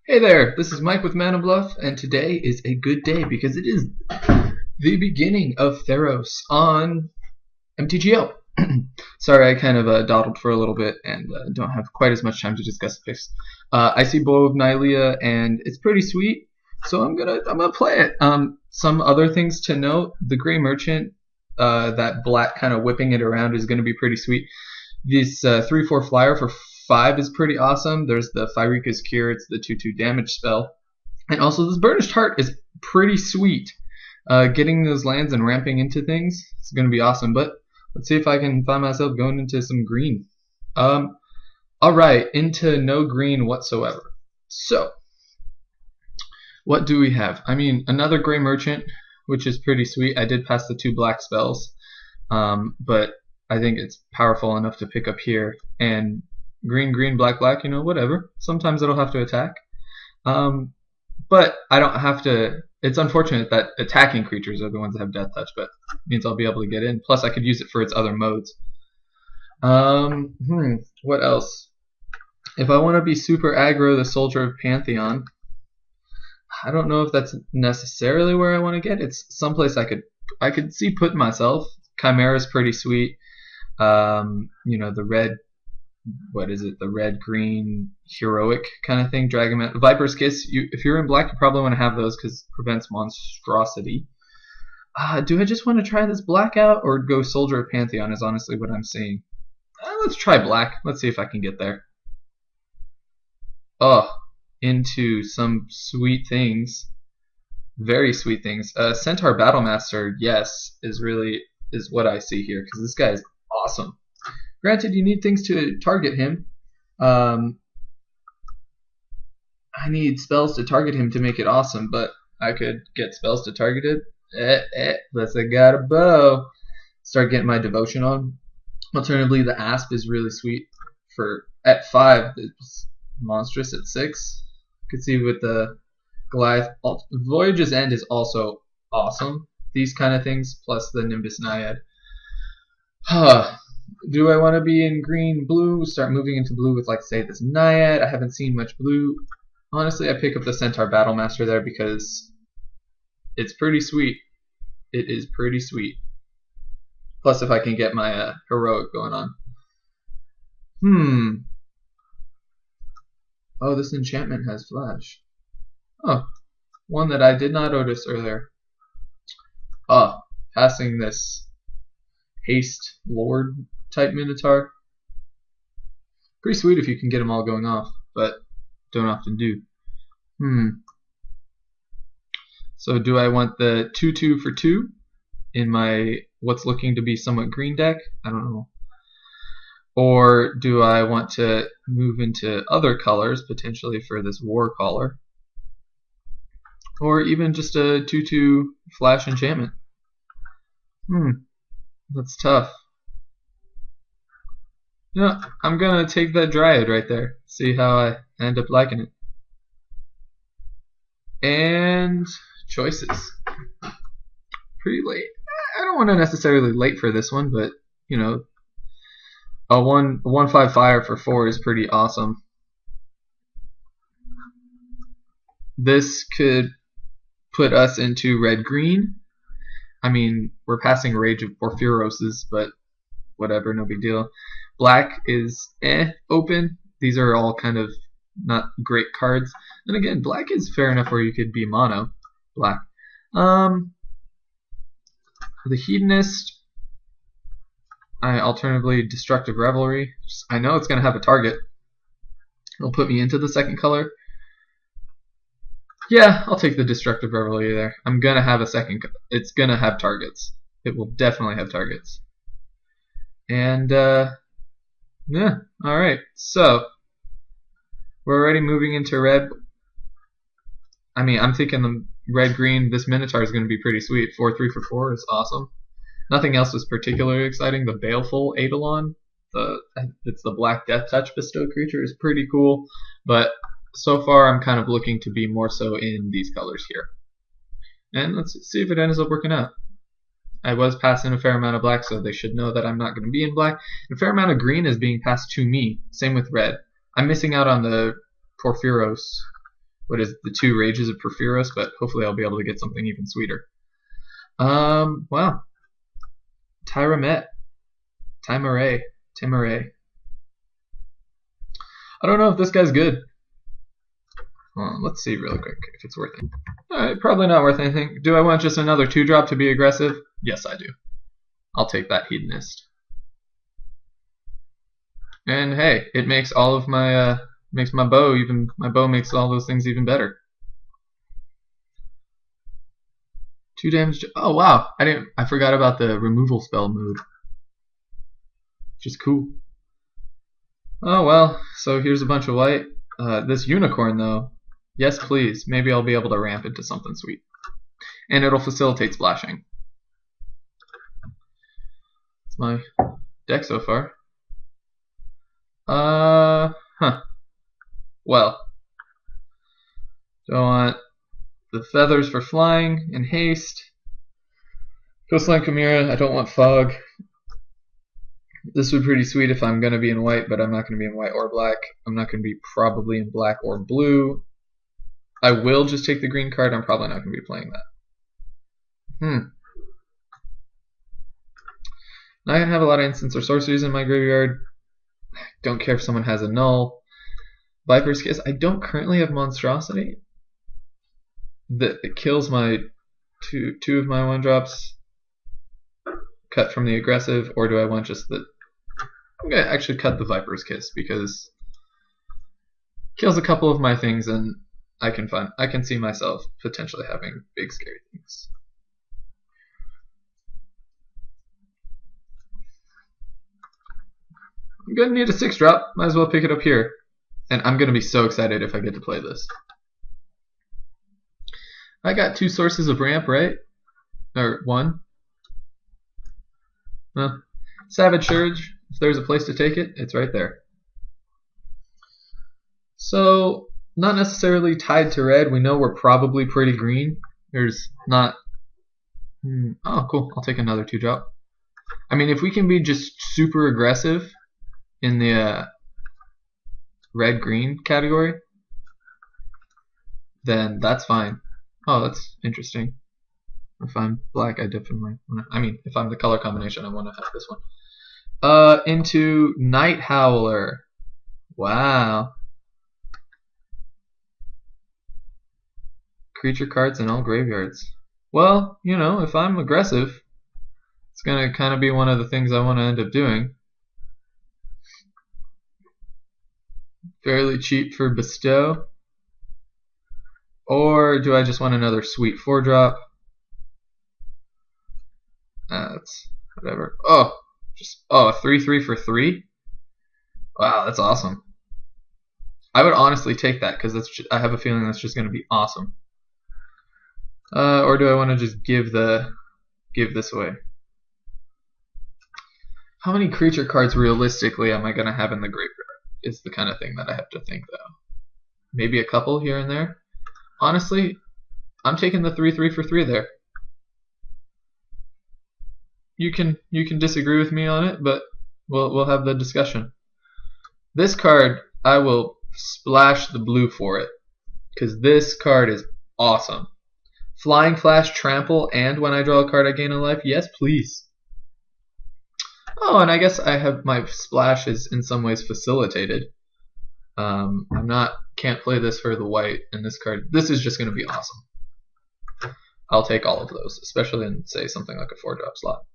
Hey there, this is Mike with Mana Bluff, and today is a good day because it is the beginning of Theros on MTGO. Sorry, I kind of dawdled for a little bit and don't have quite as much time to discuss the picks. I see Bow of Nylea, and it's pretty sweet, so I'm gonna play it. Some other things to note: the Gray Merchant, that black kind of whipping it around is gonna be pretty sweet. This 3/4 flyer for 5 is pretty awesome. There's the Pyrrhica's Cure, it's the 2/2 damage spell. And also this Burnished Heart is pretty sweet. Getting those lands and ramping into things is going to be awesome, but let's see if I can find myself going into some green. Alright, into no green whatsoever. So, what do we have? I mean, another Gray Merchant, which is pretty sweet. I did pass the 2 black spells, but I think it's powerful enough to pick up here. And green, green, black, black, whatever. Sometimes it'll have to attack. But I don't have to. It's unfortunate that attacking creatures are the ones that have Death Touch, but it means I'll be able to get in. Plus, I could use it for its other modes. What else? If I want to be super aggro, the Soldier of Pantheon. I don't know if that's necessarily where I want to get. It's someplace I could see putting myself. Chimera's pretty sweet. The red. What is it? The red-green heroic kind of thing. Dragon Viper's Kiss. If you're in black, you probably want to have those because it prevents monstrosity. Do I just want to try this black out or go Soldier of Pantheon? Is honestly what I'm seeing. Let's try black. Let's see if I can get there. Into some sweet things. Very sweet things. Centaur Battlemaster, yes, is what I see here because this guy is awesome. Granted, you need things to target him. I need spells to target him to make it awesome, but I could get spells to target it. Plus I got a bow. Start getting my devotion on. Alternatively, the Asp is really sweet at 5. It's monstrous at 6. You can see with the Goliath. Voyage's End is also awesome. These kind of things, plus the Nimbus Naiad. Do I want to be in green, blue? Start moving into blue with, like, say, this Naiad. I haven't seen much blue. Honestly, I pick up the Centaur Battlemaster there because it's pretty sweet. It is pretty sweet. Plus, if I can get my heroic going on. Oh, this enchantment has flash. One that I did not notice earlier. Passing this haste lord type Minotaur. Pretty sweet if you can get them all going off, but don't often do. So do I want the 2/2 for 2 in my what's looking to be somewhat green deck? I don't know. Or do I want to move into other colors, potentially for this War Caller? Or even just a 2/2 flash enchantment? That's tough. Yeah, I'm gonna take that Dryad right there. See how I end up liking it. And choices. Pretty late. I don't want to necessarily late for this one, but a 1/5 fire for 4 is pretty awesome. This could put us into red-green. I mean, we're passing Rage of Porphyroses, but whatever, no big deal. Black is open. These are all kind of not great cards. And again, black is fair enough where you could be mono black. The Hedonist, alternatively Destructive Revelry. I know it's going to have a target. It'll put me into the second color. Yeah, I'll take the Destructive Revelry there. I'm going to have a second. It's going to have targets. It will definitely have targets. And, yeah, alright. So, we're already moving into red. I mean, I'm thinking the red-green, this Minotaur is going to be pretty sweet. 4/3 for 4 is awesome. Nothing else was particularly exciting. The Baleful Eidolon, it's the Black Death Touch bestow creature, is pretty cool. But so far, I'm kind of looking to be more so in these colors here. And let's see if it ends up working out. I was passing a fair amount of black, so they should know that I'm not going to be in black. And a fair amount of green is being passed to me. Same with red. I'm missing out on the Porphyros what is the 2 Rages of Porphyros, but hopefully I'll be able to get something even sweeter. Wow. Tyramet. Timare. I don't know if this guy's good. Let's see really quick if it's worth it. Alright, probably not worth anything. Do I want just another 2-drop to be aggressive? Yes, I do. I'll take that Hedonist. And hey, it makes all of my makes my bow makes all those things even better. 2 damage. Oh wow, I forgot about the removal spell mode. Which is cool. Oh well, so here's a bunch of white. This unicorn though, yes please, maybe I'll be able to ramp into something sweet. And it'll facilitate splashing. That's my deck so far. Well, do I want the feathers for flying and haste? Coastline Chimera, I don't want fog. This would be pretty sweet if I'm going to be in white, but I'm not going to be in white or black. I'm not going to be probably in black or blue. I will just take the green card. I'm probably not going to be playing that. Now I can have a lot of instants or sorceries in my graveyard. Don't care if someone has a null. Viper's Kiss. I don't currently have Monstrosity. It kills my two of my 1-drops. Cut from the aggressive, or do I want just the... I'm going to actually cut the Viper's Kiss because it kills a couple of my things and I can see myself potentially having big scary things. I'm going to need a 6-drop. Might as well pick it up here. And I'm going to be so excited if I get to play this. I got 2 sources of ramp, right? Or 1. Well, Savage Surge, if there's a place to take it, it's right there. So, not necessarily tied to red. We know we're probably pretty green. There's not... Oh, cool. I'll take another 2-drop. I mean, if we can be just super aggressive in the red-green category, then that's fine. Oh, that's interesting. If I'm black, I definitely want to... I mean, if I'm the color combination, I want to have this one. Into Night Howler. Wow. Creature cards in all graveyards. Well, you know, if I'm aggressive, it's going to kind of be one of the things I want to end up doing. Fairly cheap for Bestow. Or do I just want another sweet 4-drop? That's whatever. Oh, a 3/3 for 3. Wow, that's awesome. I would honestly take that because I have a feeling that's just going to be awesome. Or do I want to just give this away? How many creature cards realistically am I going to have in the graveyard? Is the kind of thing that I have to think though. Maybe a couple here and there. Honestly, I'm taking the 3/3 for 3 there. You can disagree with me on it, but we'll have the discussion. This card, I will splash the blue for it because this card is awesome. Flying Flash, Trample, and when I draw a card I gain a life. Yes, please. Oh, and I guess I have my splash is in some ways facilitated. Can't play this for the white, and this card. This is just going to be awesome. I'll take all of those, especially in say something like a 4-drop slot.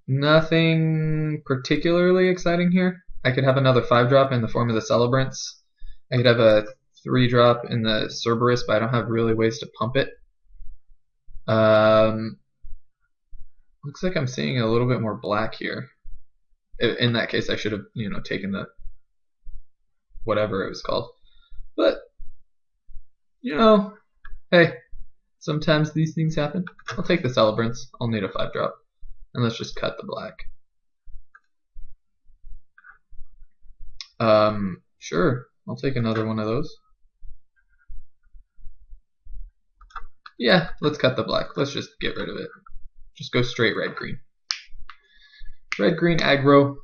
Nothing particularly exciting here. I could have another 5-drop in the form of the Celebrants. I could have a 3-drop in the Cerberus, but I don't have really ways to pump it. Looks like I'm seeing a little bit more black here. In that case, I should have, taken the whatever it was called. But hey, sometimes these things happen. I'll take the Celebrants. I'll need a 5-drop, and let's just cut the black. Sure, I'll take another one of those. Yeah, let's cut the black. Let's just get rid of it. Just go straight red-green. Red-green aggro,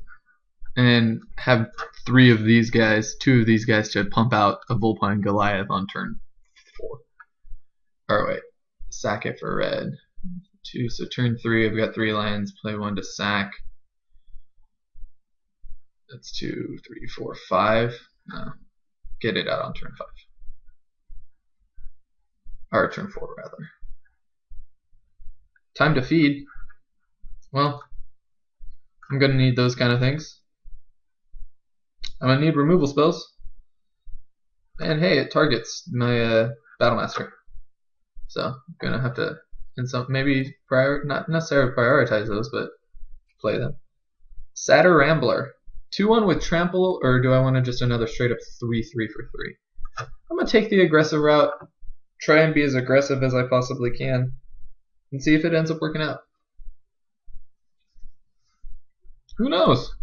and have 2 of these guys to pump out a Vulpine Goliath on turn 4. Or wait, sack it for red. 2, so turn 3 I've got 3 lands, play 1 to sack. That's 2, 3, 4, 5. No, get it out on turn 5. Or turn 4 rather. Time to feed. Well, I'm gonna need those kind of things. I'm gonna need removal spells. And hey, it targets my Battlemaster. So I'm gonna have to, maybe not necessarily prioritize those, but play them. Satyr Rambler. 2/1 with trample, or do I want to just another straight up 3/3 for 3? I'm gonna take the aggressive route, try and be as aggressive as I possibly can, and see if it ends up working out. Who knows?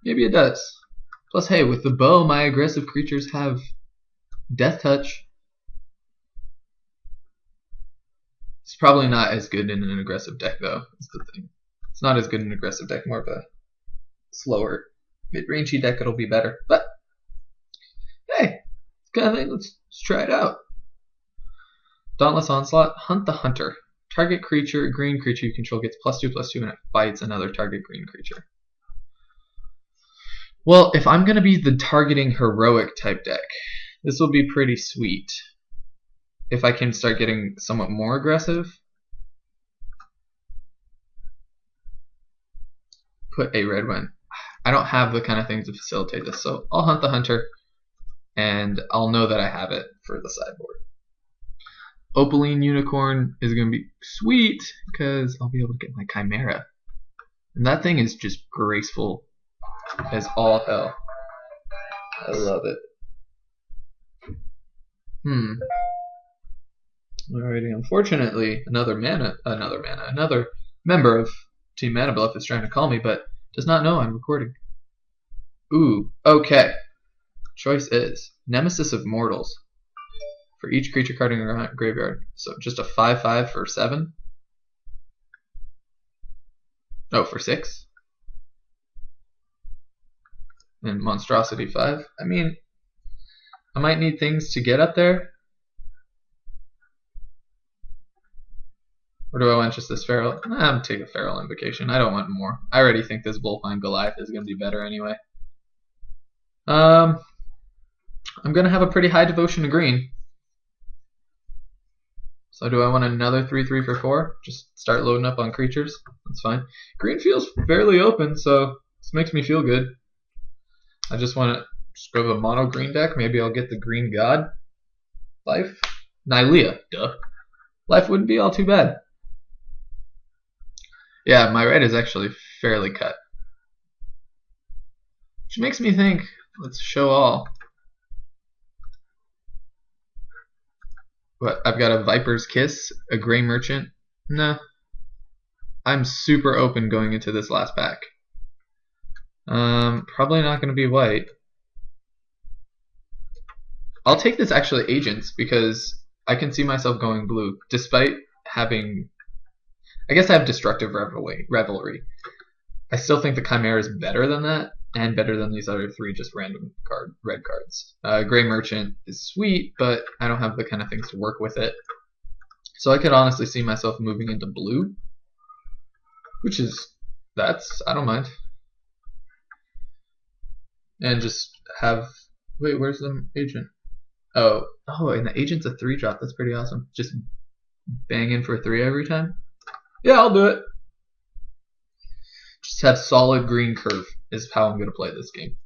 Maybe it does. Plus, hey, with the bow, my aggressive creatures have Death Touch. It's probably not as good in an aggressive deck, though. That's the thing. It's not as good in an aggressive deck, more of a slower, mid-rangey deck. It'll be better. But, hey, it's kind of thing. Let's try it out. Dauntless Onslaught. Hunt the Hunter. Target creature, green creature you control gets +2/+2 and it fights another target green creature. Well, if I'm going to be the targeting heroic type deck, this will be pretty sweet. If I can start getting somewhat more aggressive, put a red one. I don't have the kind of things to facilitate this, so I'll Hunt the Hunter, and I'll know that I have it for the sideboard. Opaline Unicorn is going to be sweet because I'll be able to get my Chimera. And that thing is just graceful as all hell. I love it. Alrighty, unfortunately, another member of Team Mana Bluff is trying to call me, but does not know I'm recording. Ooh, okay. Choice is Nemesis of Mortals. For each creature card in your graveyard. So just a 5/5 for 7. Oh, for 6. And Monstrosity 5. I mean, I might need things to get up there. Or do I want just this Feral? I'm going to take a Feral Invocation. I don't want more. I already think this Vulpine Goliath is going to be better anyway. I'm going to have a pretty high devotion to green. So do I want another 3/3 for 4? Just start loading up on creatures? That's fine. Green feels fairly open, so this makes me feel good. I just want to just go to a mono green deck. Maybe I'll get the Green God. Life? Nylea. Duh. Life wouldn't be all too bad. Yeah, my red is actually fairly cut. Which makes me think, let's show all. What, I've got a Viper's Kiss, a Gray Merchant. Nah. I'm super open going into this last pack. Probably not going to be white. I'll take this actually Agents because I can see myself going blue despite having... I guess I have Destructive Revelry. I still think the Chimera is better than that and better than these other 3 just random red cards. Gray Merchant is sweet, but I don't have the kind of things to work with it. So I could honestly see myself moving into blue, which is, I don't mind. And just have, wait, where's the Agent? Oh, and the Agent's a 3-drop. That's pretty awesome. Just bang in for 3 every time. Yeah, I'll do it. Just have solid green curve is how I'm going to play this game.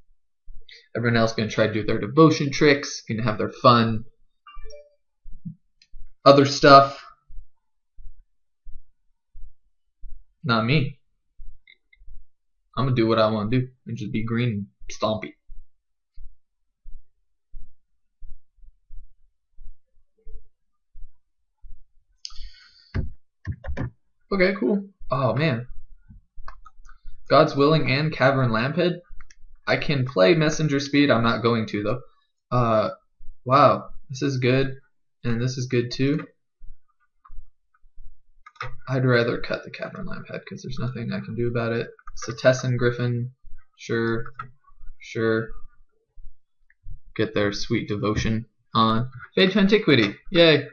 Everyone else is going to try to do their devotion tricks, going to have their fun, other stuff. Not me. I'm going to do what I want to do and just be green and stompy. Okay, cool. Oh, man. God's Willing and Cavern Lamphead. I can play Messenger Speed. I'm not going to, though. Wow. This is good. And this is good, too. I'd rather cut the Cavern Lamphead because there's nothing I can do about it. Setessan Griffin. Sure. Sure. Get their sweet devotion on. Fade to Antiquity. Yay.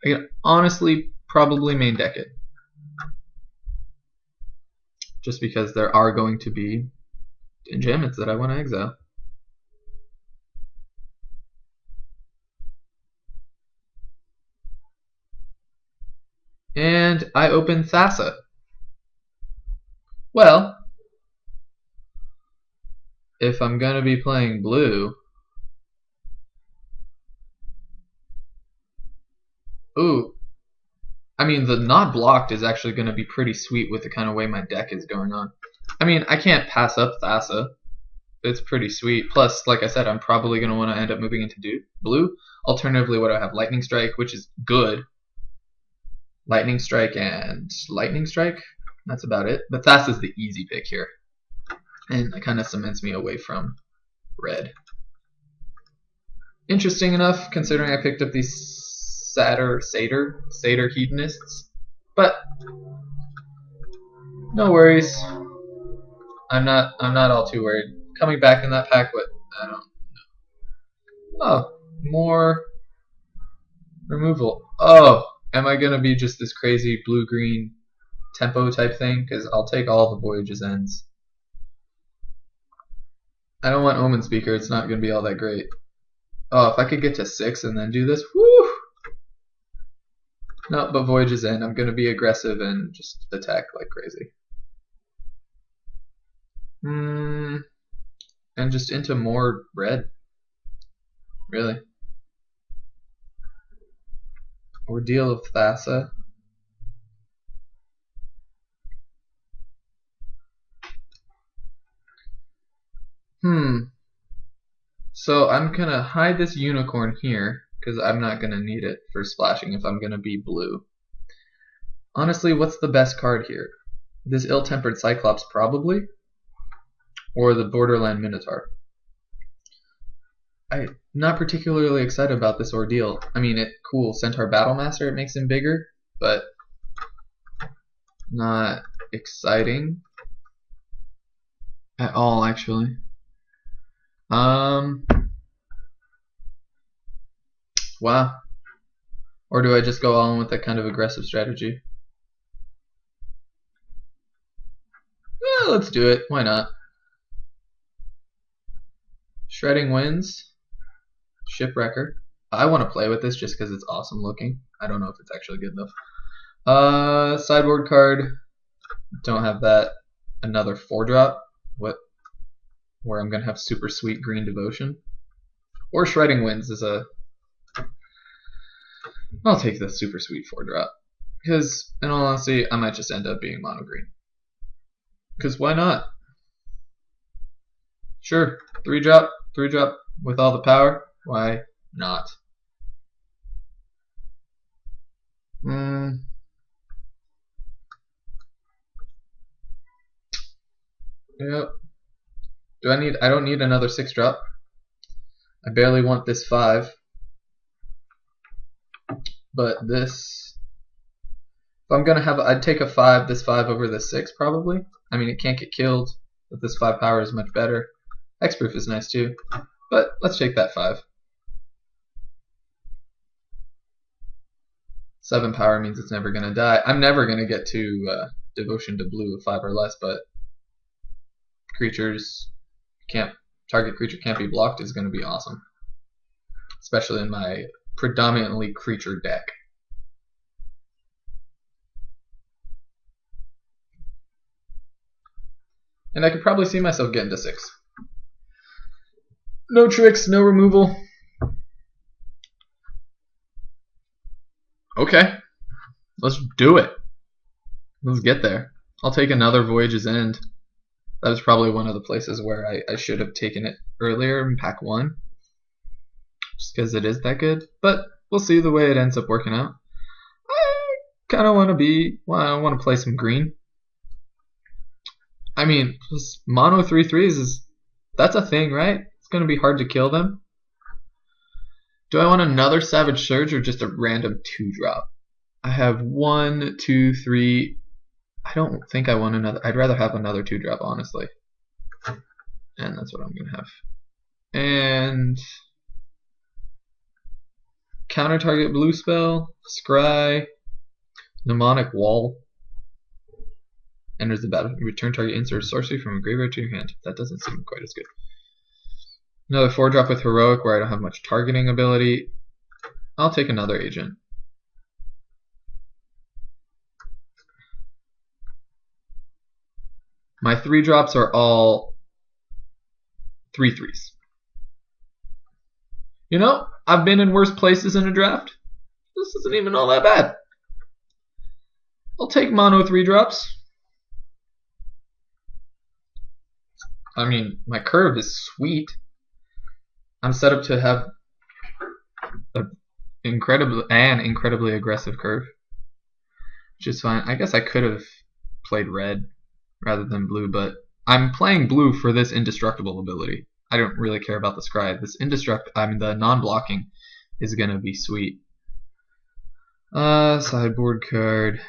I can honestly probably main deck it. Just because there are going to be enchantments that I want to exile. And I open Thassa. Well, if I'm going to be playing blue, ooh, I mean the not blocked is actually going to be pretty sweet with the kind of way my deck is going on. I mean, I can't pass up Thassa. It's pretty sweet. Plus, like I said, I'm probably going to want to end up moving into blue. Alternatively, what do I have? Lightning Strike, which is good. Lightning Strike and Lightning Strike. That's about it. But Thassa's the easy pick here. And it kind of cements me away from red. Interesting enough, considering I picked up these Satyr Hedonists. But no worries. I'm not all too worried. Coming back in that pack, what? I don't know. Oh, more removal. Oh, am I gonna be just this crazy blue-green tempo type thing? Because I'll take all the Voyage's Ends. I don't want Omen Speaker. It's not gonna be all that great. Oh, if I could get to 6 and then do this, whoo! No, but Voyage's End. I'm gonna be aggressive and just attack like crazy. And just into more red. Really. Ordeal of Thassa. So I'm gonna hide this unicorn here because I'm not gonna need it for splashing if I'm gonna be blue. Honestly, what's the best card here? This Ill-Tempered Cyclops probably, or the Borderland Minotaur. I'm not particularly excited about this Ordeal. I mean, cool, Centaur Battlemaster, it makes him bigger, but not exciting at all, actually. Wow. Or do I just go all in with that kind of aggressive strategy? Yeah, let's do it. Why not? Shredding Winds. Shipwrecker. I want to play with this just because it's awesome looking. I don't know if it's actually good though. Sideboard card. Don't have that. Another 4-drop. What? Where I'm gonna have super sweet green devotion. Or Shredding Winds is a. I'll take the super sweet 4-drop. Because, in all honesty, I might just end up being mono green. Because why not? Sure, 3-drop with all the power. Why not? Yep. I don't need another 6-drop. I barely want this 5. But this, if I'm gonna have, I'd take a 5, this 5 over this 6 probably. I mean, it can't get killed, but this 5 power is much better. Hexproof is nice too, but let's take that 5. 7 power means it's never gonna die. I'm never gonna get to devotion to blue with 5 or less, but target creature can't be blocked is gonna be awesome, especially in my predominantly creature deck. And I could probably see myself getting to 6. No tricks, no removal. Okay, let's do it. Let's get there. I'll take another Voyage's End. That was probably one of the places where I should have taken it earlier in pack 1. Just because it is that good. But we'll see the way it ends up working out. I kind of want to play some green. I mean, mono 3/3s that's a thing, right? It's going to be hard to kill them. Do I want another Savage Surge or just a random 2-drop? I have 1, 2, 3. I don't think I want another. I'd rather have another 2-drop, honestly. And that's what I'm going to have. And counter target blue spell, scry, mnemonic wall. Enters the battle. Return target insert sorcery from a graveyard to your hand. That doesn't seem quite as good. Another 4-drop with heroic where I don't have much targeting ability. I'll take another agent. My 3-drops are all 3/3s. You know, I've been in worse places in a draft. This isn't even all that bad. I'll take mono 3-drops. I mean, my curve is sweet. I'm set up to have an incredibly aggressive curve, which is fine. I guess I could have played red rather than blue, but I'm playing blue for this indestructible ability. I don't really care about the scry. The non-blocking is gonna be sweet. Sideboard card.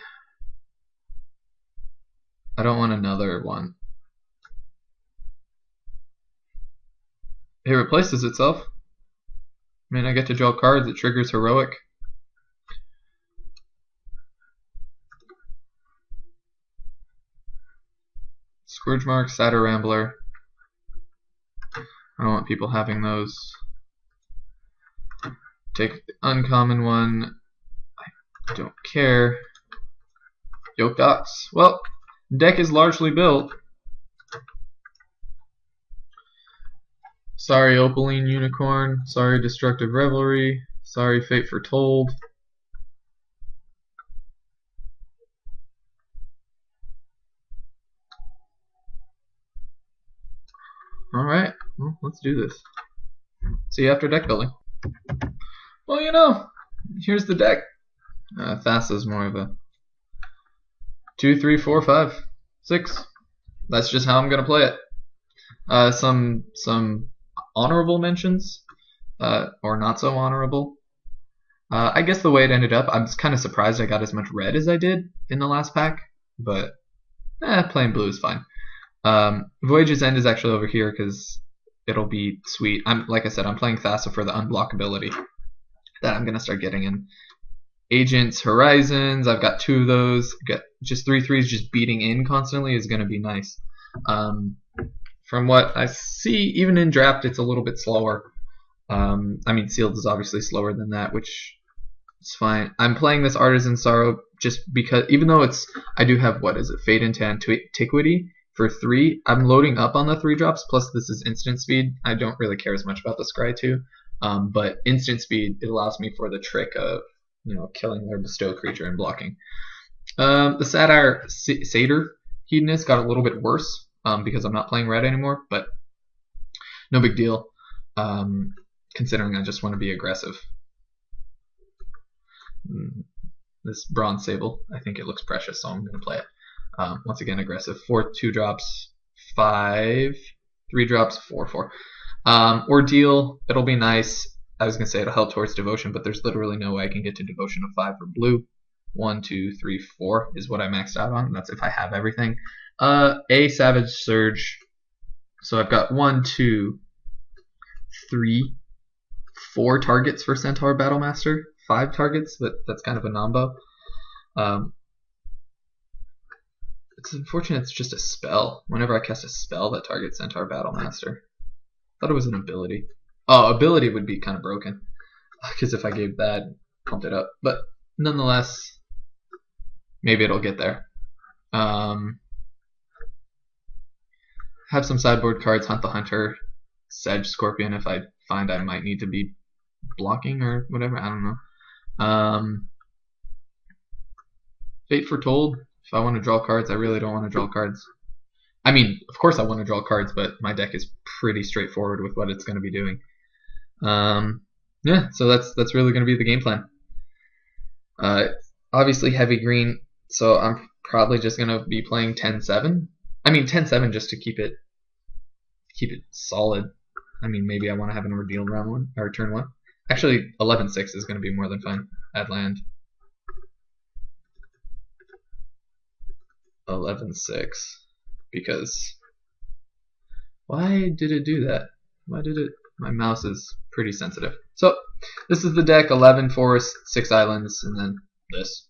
I don't want another one. It replaces itself. I mean, I get to draw cards. It triggers heroic. Scourge Mark, Satyr Rambler. I don't want people having those. Take the uncommon one. I don't care. Yoked Ox. Well, deck is largely built. Sorry, Opaline Unicorn. Sorry, Destructive Revelry. Sorry, Fate Foretold. Alright, well, let's do this. See you after deck building. Well, you know, here's the deck. Thasa's more of a 2, 3, 4, 5, 6. That's just how I'm gonna play it. Some honorable mentions, or not so honorable. I guess the way it ended up, I'm kind of surprised I got as much red as I did in the last pack, but playing blue is fine. Voyage's End is actually over here because it'll be sweet. Like I said, I'm playing Thassa for the unblockability that I'm gonna start getting in. Agents, Horizons, I've got 2 of those. Got just 3/3s just beating in constantly is gonna be nice. From what I see, even in draft, it's a little bit slower. I mean, Sealed is obviously slower than that, which is fine. I'm playing this Artisan Sorrow just because, even though I do have, what is it, Fade into Antiquity for 3. I'm loading up on the 3-drops, plus this is instant speed. I don't really care as much about the Scry 2, but instant speed, it allows me for the trick of, you know, killing their bestow creature and blocking. The Satyr Hedonist got a little bit worse. Because I'm not playing red anymore, but no big deal, considering I just want to be aggressive. This Bronze Sable, I think it looks precious, so I'm going to play it. Once again, aggressive. 4 2-drops, 5 3-drops, 4/4. Ordeal, it'll be nice. I was going to say it'll help towards Devotion, but there's literally no way I can get to Devotion of 5 for blue. 1, 2, 3, 4 is what I maxed out on. That's if I have everything. A Savage Surge. So I've got 1, 2, 3, 4 targets for Centaur Battlemaster. 5 targets, but that's kind of a nombo. It's unfortunate it's just a spell. Whenever I cast a spell that targets Centaur Battlemaster. Thought it was an ability. Oh, ability would be kind of broken. Because if I gave that, pumped it up. But nonetheless, maybe it'll get there. Have some sideboard cards, Hunt the Hunter, Sedge Scorpion if I find I might need to be blocking or whatever, I don't know. Fate Foretold, if I want to draw cards, I really don't want to draw cards. I mean, of course I want to draw cards, but my deck is pretty straightforward with what it's going to be doing. Yeah, so that's really going to be the game plan. Obviously heavy green, so I'm probably just going to be playing 10-7. I mean 10-7 just to keep it solid. I mean, maybe I want to have an Ordeal round 1 or turn 1. Actually, 11-6 is going to be more than fun. Add land. 11-6 because Why did it do that? Why did it? My mouse is pretty sensitive. So this is the deck: 11 forests, 6 islands, and then this.